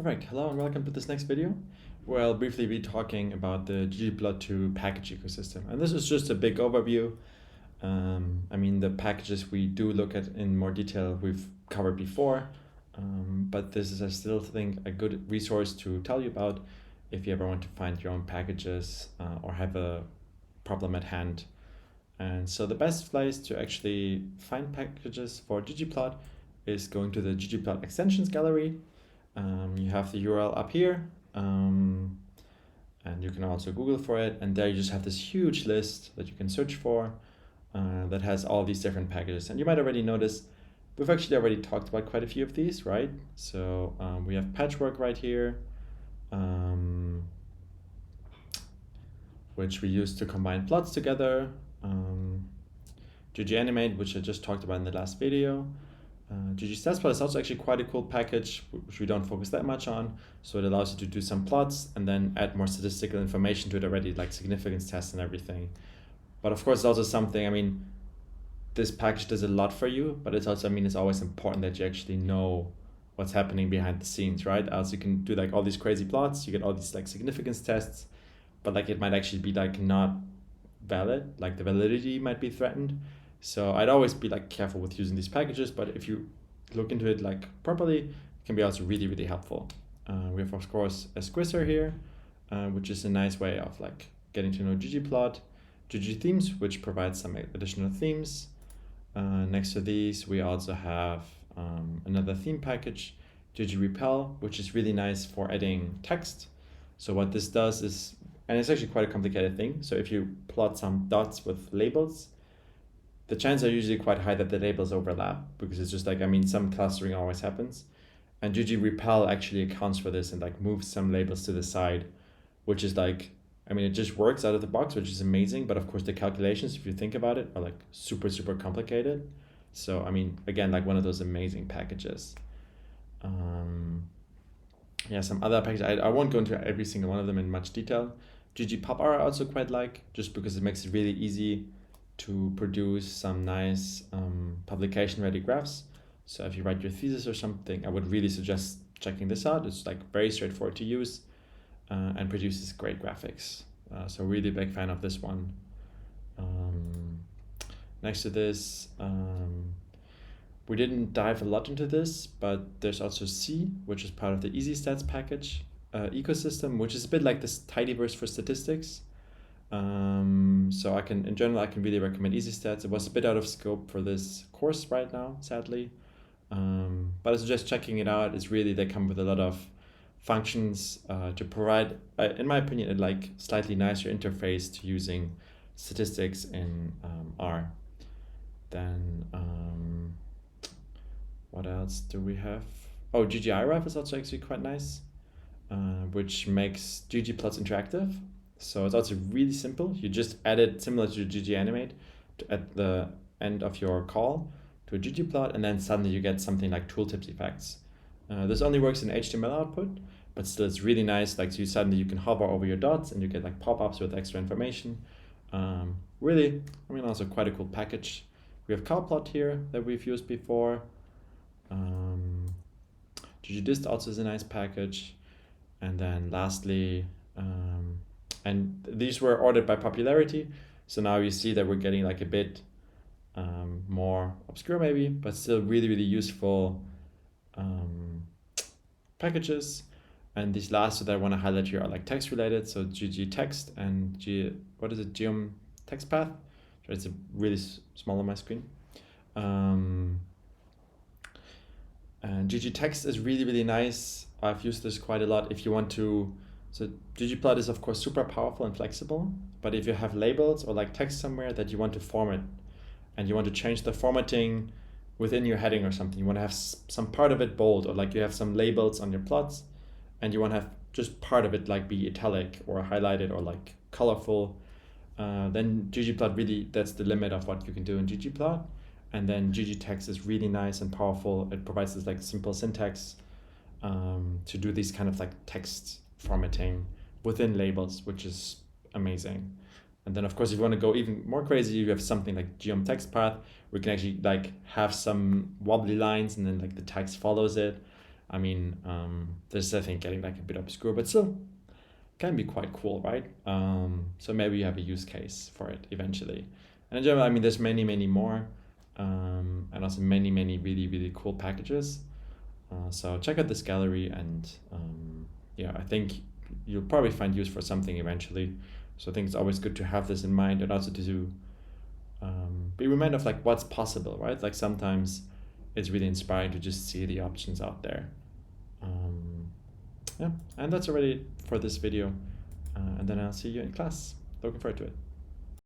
Perfect. Hello and welcome to this next video, where I'll briefly be talking about the ggplot2 package ecosystem. And this is just a big overview. The packages we do look at in more detail we've covered before, but this is, I still think, a good resource to tell you about if you ever want to find your own packages or have a problem at hand. And so the best place to actually find packages for ggplot is going to the ggplot extensions gallery. You have the URL up here, and you can also Google for it, and there you just have this huge list that you can search for that has all these different packages. And you might already notice we've actually already talked about quite a few of these, right? So we have Patchwork right here, which we use to combine plots together, ggAnimate, which I just talked about in the last video. ggStatsPlot is also actually quite a cool package, which we don't focus that much on. So it allows you to do some plots and then add more statistical information to it already, like significance tests and everything. But of course, it's also something, this package does a lot for you, but it's also, it's always important that you actually know what's happening behind the scenes, right? Else you can do like all these crazy plots, you get all these like significance tests, but like it might actually be like not valid, like the validity might be threatened. So I'd always be like careful with using these packages, but if you look into it like properly, it can be also really, really helpful. We have of course a squisser here, which is a nice way of like getting to know ggplot, ggthemes, which provides some additional themes. Next to these, we also have another theme package, ggrepel, which is really nice for adding text. So what this does is, and it's actually quite a complicated thing. So if you plot some dots with labels, the chances are usually quite high that the labels overlap, because it's just like, some clustering always happens. And ggRepel actually accounts for this and like moves some labels to the side, which is like, it just works out of the box, which is amazing. But of course the calculations, if you think about it, are like super, super complicated. So, again, like one of those amazing packages. Some other packages, I won't go into every single one of them in much detail. ggpopr I also quite like, just because it makes it really easy to produce some nice publication ready graphs. So if you write your thesis or something, I would really suggest checking this out. It's like very straightforward to use and produces great graphics. So really big fan of this one. Next to this, we didn't dive a lot into this, but there's also C, which is part of the EasyStats package ecosystem, which is a bit like this tidyverse for statistics. So in general, I can really recommend EasyStats. It was a bit out of scope for this course right now, sadly. But I suggest checking it out. It's really, they come with a lot of functions to provide, in my opinion, a like slightly nicer interface to using statistics in R. Then what else do we have? Oh, ggiref is also actually quite nice, which makes ggplots interactive. So it's also really simple. You just add it similar to ggAnimate at the end of your call to a ggplot, and then suddenly you get something like tooltips effects. This only works in HTML output, but still it's really nice. Like, so you can hover over your dots and you get like pop-ups with extra information. Really, also quite a cool package. We have cowplot here that we've used before. ggdist also is a nice package. And then lastly, and these were ordered by popularity. So now you see that we're getting like a bit more obscure maybe, but still really, really useful packages. And these last that I want to highlight here are like text related. So ggtext and geom text path. It's a really small on my screen. And ggtext is really, really nice. I've used this quite a lot if you want to. So ggplot is of course super powerful and flexible, but if you have labels or like text somewhere that you want to format and you want to change the formatting within your heading or something, you want to have some part of it bold, or like you have some labels on your plots and you want to have just part of it like be italic or highlighted or like colorful, then ggplot really, that's the limit of what you can do in ggplot. And then ggtext is really nice and powerful. It provides this like simple syntax to do these kind of like text formatting within labels, which is amazing. And then of course, if you want to go even more crazy, you have something like geom text path. We can actually like have some wobbly lines and then like the text follows it. I mean, this is, I think, getting like a bit obscure, but still can be quite cool, right? So maybe you have a use case for it eventually. And in general, I mean, there's many more, and also many really cool packages. So check out this gallery, and yeah, I think you'll probably find use for something eventually. So I think it's always good to have this in mind, and also to be reminded of like what's possible, right? Like sometimes it's really inspiring to just see the options out there. Yeah, and that's already for this video. And then I'll see you in class. Looking forward to it.